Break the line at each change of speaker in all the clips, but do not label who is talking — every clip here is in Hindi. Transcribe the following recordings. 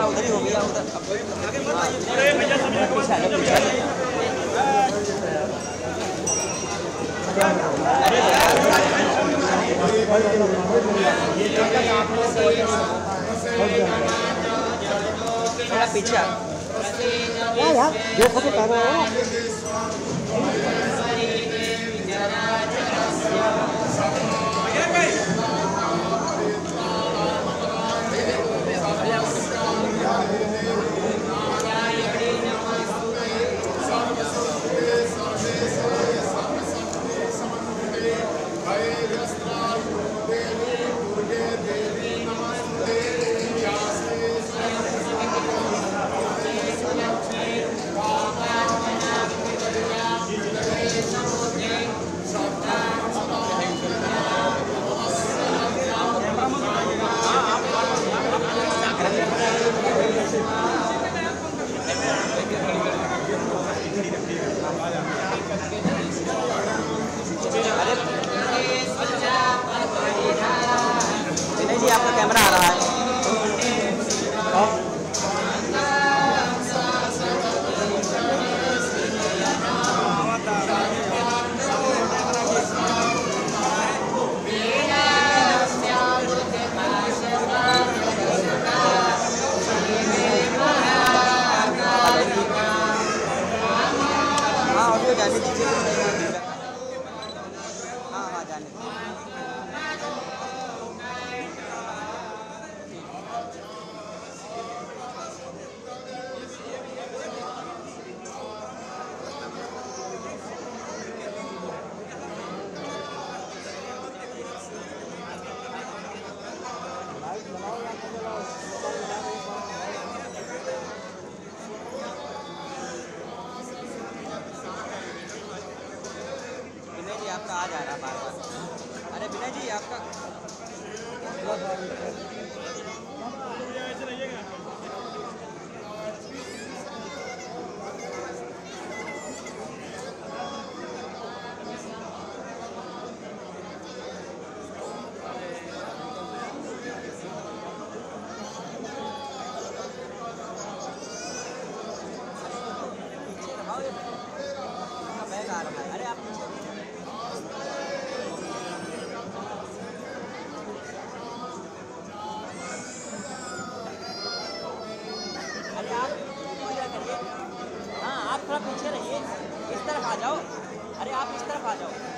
उधर ही हो गया उधर थोड़ा पीछे यार देखो तो करो जी आपका कैमरा आ रहा है हाँ ऑडियो जाने दीजिए हाँ हाँ जाने दीजिए आपका आ जा रहा बार बार अरे विनय जी आपका बैग आ रहा है अरे आप हाँ आप थोड़ा पीछे रहिए इस तरफ आ जाओ अरे आप इस तरफ आ जाओ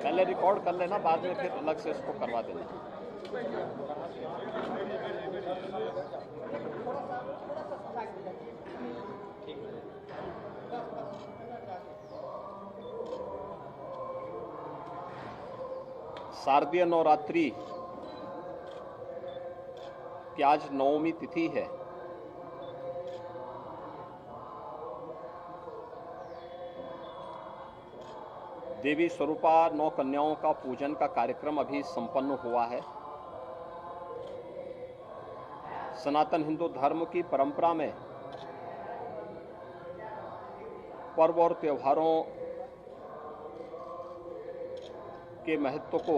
पहले रिकॉर्ड कर लेना, बाद में फिर अलग से इसको करवा देना। शारदीय नवरात्रि की आज नवमी तिथि है। देवी स्वरूपा नौ कन्याओं का पूजन का कार्यक्रम अभी संपन्न हुआ है। सनातन हिंदू धर्म की परंपरा में पर्व और त्योहारों के महत्व को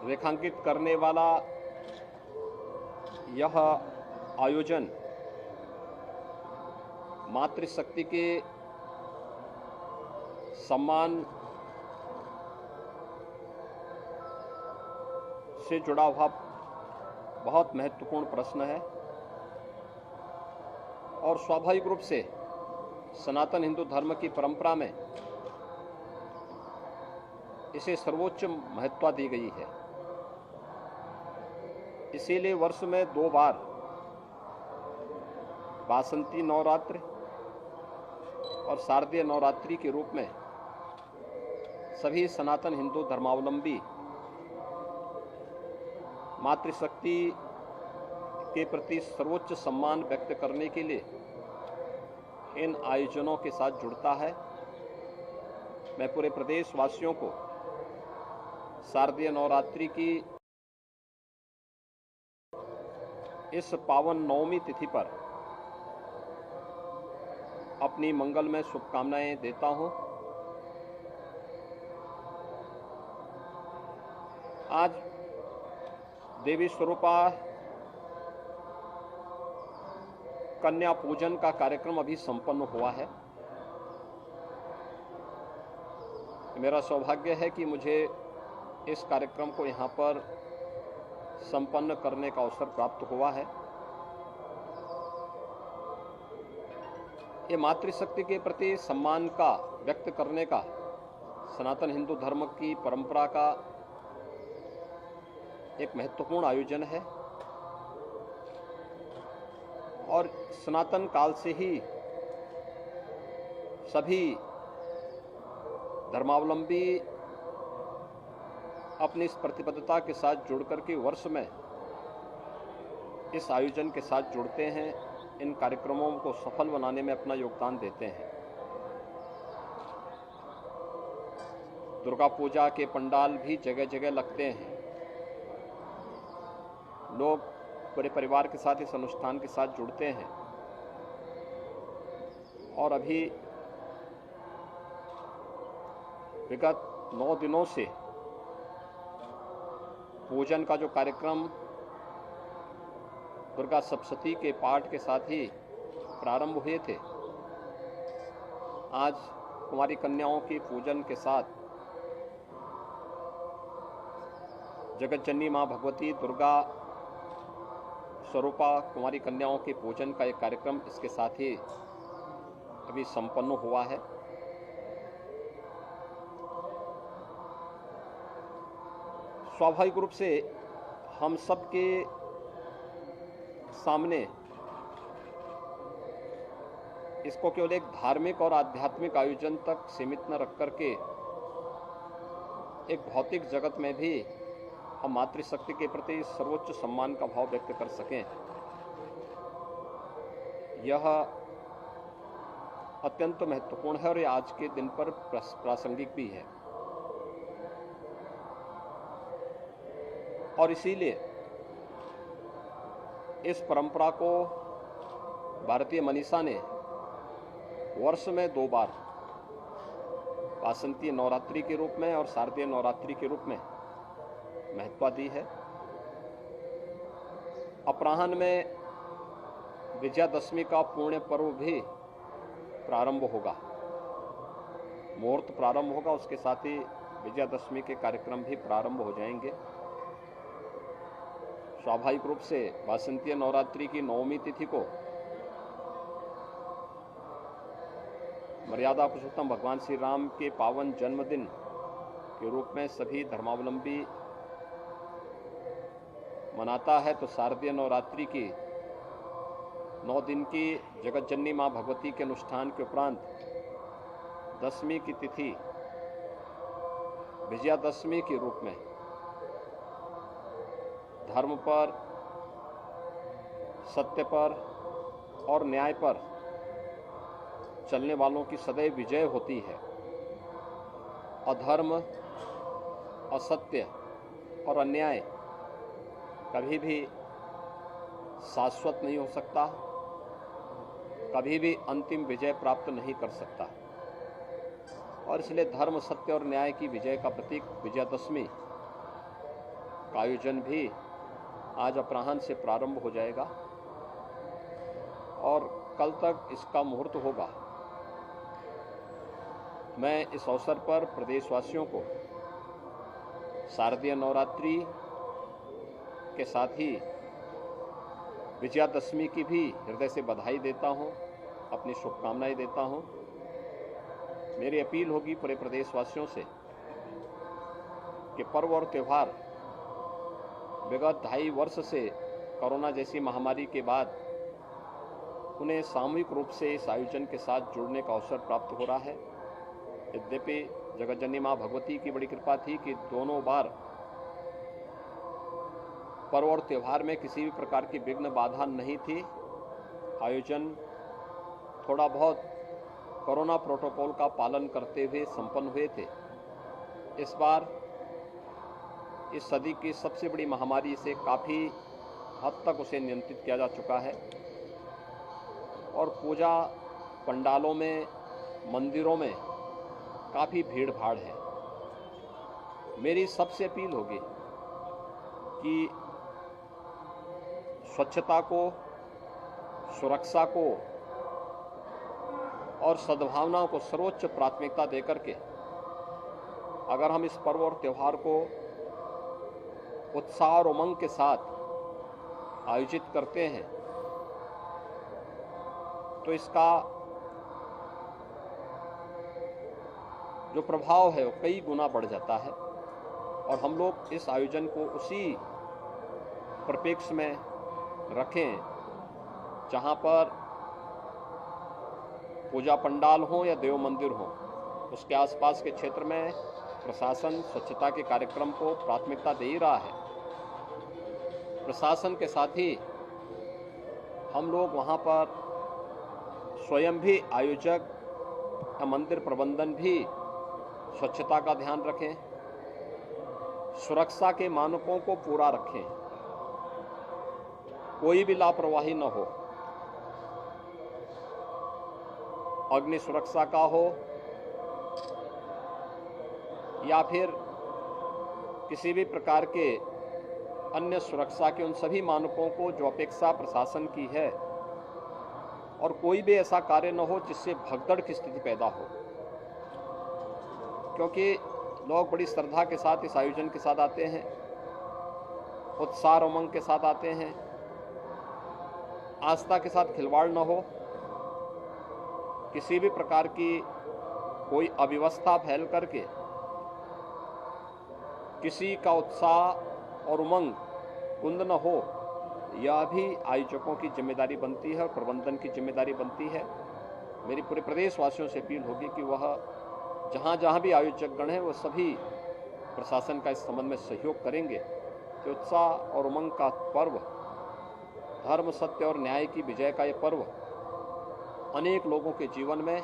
रेखांकित करने वाला यह आयोजन मातृशक्ति के सम्मान से जुड़ा हुआ बहुत महत्वपूर्ण प्रश्न है और स्वाभाविक रूप से सनातन हिंदू धर्म की परंपरा में इसे सर्वोच्च महत्व दी गई है। इसीलिए वर्ष में 2 बार वासंती नवरात्र और शारदीय नवरात्रि के रूप में सभी सनातन हिंदू धर्मावलंबी मातृशक्ति के प्रति सर्वोच्च सम्मान व्यक्त करने के लिए इन आयोजनों के साथ जुड़ता है। मैं पूरे प्रदेश वासियों को शारदीय नवरात्रि की इस पावन नवमी तिथि पर अपनी मंगलमय शुभकामनाएं देता हूं। आज देवी स्वरूपा कन्या पूजन का कार्यक्रम अभी संपन्न हुआ है। मेरा सौभाग्य है कि मुझे इस कार्यक्रम को यहाँ पर संपन्न करने का अवसर प्राप्त हुआ है। ये मातृशक्ति के प्रति सम्मान का व्यक्त करने का सनातन हिंदू धर्म की परंपरा का एक महत्वपूर्ण आयोजन है और सनातन काल से ही सभी धर्मावलंबी अपनी इस प्रतिबद्धता के साथ जुड़कर के वर्ष में इस आयोजन के साथ जुड़ते हैं, इन कार्यक्रमों को सफल बनाने में अपना योगदान देते हैं। दुर्गा पूजा के पंडाल भी जगह जगह लगते हैं। लोग पूरे परिवार के साथ इस अनुष्ठान के साथ जुड़ते हैं और अभी विगत 9 दिनों से पूजन का जो कार्यक्रम दुर्गा सप्तशती के पाठ के साथ ही प्रारंभ हुए थे, आज कुमारी कन्याओं की पूजन के साथ जगतजननी मां भगवती दुर्गा स्वरूपा कुमारी कन्याओं के पूजन का एक कार्यक्रम इसके साथ ही अभी संपन्न हुआ है। स्वाभाविक रूप से हम सबके सामने इसको केवल एक धार्मिक और आध्यात्मिक आयोजन तक सीमित न रख करके एक भौतिक जगत में भी हम मातृशक्ति के प्रति सर्वोच्च सम्मान का भाव व्यक्त कर सकें, यह अत्यंत महत्वपूर्ण है और ये आज के दिन पर प्रासंगिक भी है। और इसीलिए इस परंपरा को भारतीय मनीषा ने वर्ष में 2 बार वासंती नवरात्रि के रूप में और शारदीय नवरात्रि के रूप में महत्व दी है। अपराह्न में विजयादशमी का पुण्य पर्व भी प्रारंभ होगा, मुहूर्त प्रारंभ होगा, उसके साथ ही विजयादशमी के कार्यक्रम भी प्रारंभ हो जाएंगे। स्वाभाविक रूप से वासंतीय नवरात्रि की नवमी तिथि को मर्यादा पुरुषोत्तम भगवान श्री राम के पावन जन्मदिन के रूप में सभी धर्मावलंबी मनाता है, तो शारदीय नवरात्रि की 9 दिन की जगत जननी मां भगवती के अनुष्ठान के उपरांत दशमी की तिथि विजयादशमी के रूप में धर्म पर, सत्य पर और न्याय पर चलने वालों की सदैव विजय होती है। अधर्म, असत्य और अन्याय कभी भी शाश्वत नहीं हो सकता, कभी भी अंतिम विजय प्राप्त नहीं कर सकता। और इसलिए धर्म, सत्य और न्याय की विजय का प्रतीक विजयादशमी का आयोजन भी आज अपराह्न से प्रारंभ हो जाएगा और कल तक इसका मुहूर्त होगा। मैं इस अवसर पर प्रदेशवासियों को शारदीय नवरात्रि के साथ ही विजयादशमी की भी हृदय से बधाई देता हूं, अपनी शुभकामनाएं देता हूं। मेरी अपील होगी पूरे प्रदेशवासियों से कि पर्व और त्यौहार विगत 2.5 वर्ष से कोरोना जैसी महामारी के बाद उन्हें सामूहिक रूप से इस आयोजन के साथ जुड़ने का अवसर प्राप्त हो रहा है। यद्यपि जगत जननी मां भगवती की बड़ी कृपा थी कि दोनों बार पर्व और त्यौहार में किसी भी प्रकार की विघ्न बाधा नहीं थी। आयोजन थोड़ा बहुत कोरोना प्रोटोकॉल का पालन करते हुए संपन्न हुए थे। इस बार इस सदी की सबसे बड़ी महामारी से काफ़ी हद तक उसे नियंत्रित किया जा चुका है और पूजा पंडालों में, मंदिरों में काफ़ी भीड़ भाड़ है। मेरी सबसे अपील होगी कि स्वच्छता को, सुरक्षा को और सद्भावनाओं को सर्वोच्च प्राथमिकता देकर के अगर हम इस पर्व और त्यौहार को उत्साह और उमंग के साथ आयोजित करते हैं तो इसका जो प्रभाव है वो कई गुना बढ़ जाता है और हम लोग इस आयोजन को उसी परिप्रेक्ष्य में रखें जहां पर पूजा पंडाल हो या देव मंदिर हो, उसके आसपास के क्षेत्र में प्रशासन स्वच्छता के कार्यक्रम को प्राथमिकता दे ही रहा है। प्रशासन के साथ ही हम लोग वहां पर स्वयं भी आयोजक या मंदिर प्रबंधन भी स्वच्छता का ध्यान रखें, सुरक्षा के मानकों को पूरा रखें, कोई भी लापरवाही न हो। अग्नि सुरक्षा का हो या फिर किसी भी प्रकार के अन्य सुरक्षा के उन सभी मानकों को जो अपेक्षा प्रशासन की है और कोई भी ऐसा कार्य न हो जिससे भगदड़ की स्थिति पैदा हो, क्योंकि लोग बड़ी श्रद्धा के साथ इस आयोजन के साथ आते हैं, उत्साह और उमंग के साथ आते हैं। आस्था के साथ खिलवाड़ न हो, किसी भी प्रकार की कोई अव्यवस्था फैल करके किसी का उत्साह और उमंग कुंद न हो, यह भी आयोजकों की जिम्मेदारी बनती है और प्रबंधन की जिम्मेदारी बनती है। मेरी पूरे प्रदेशवासियों से अपील होगी कि वह जहाँ जहाँ भी आयोजकगण हैं वह सभी प्रशासन का इस संबंध में सहयोग करेंगे कि उत्साह और उमंग का पर्व, धर्म, सत्य और न्याय की विजय का ये पर्व अनेक लोगों के जीवन में,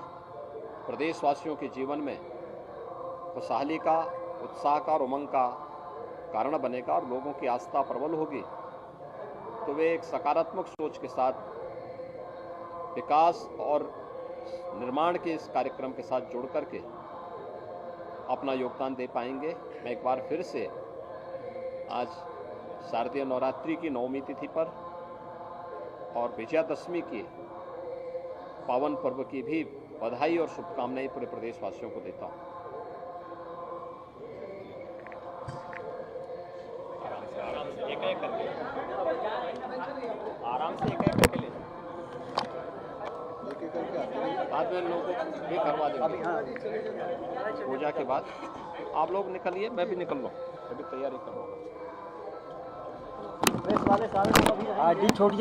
प्रदेशवासियों के जीवन में खुशहाली का, उत्साह का और उमंग का कारण बनेगा और लोगों की आस्था प्रबल होगी तो वे एक सकारात्मक सोच के साथ विकास और निर्माण के इस कार्यक्रम के साथ जुड़ करके अपना योगदान दे पाएंगे। मैं एक बार फिर से आज शारदीय नवरात्रि की 9वीं तिथि पर और विजयादशमी की पावन पर्व की भी बधाई और शुभकामनाएं पूरे प्रदेशवासियों को देता हूं।
आराम से एक एक करके ले
बात में लोगों को भी करवा देंगे। पूजा के बाद आप लोग निकलिए, मैं भी निकल लूँ, मैं भी तैयारी कर लूँगा।
छोटी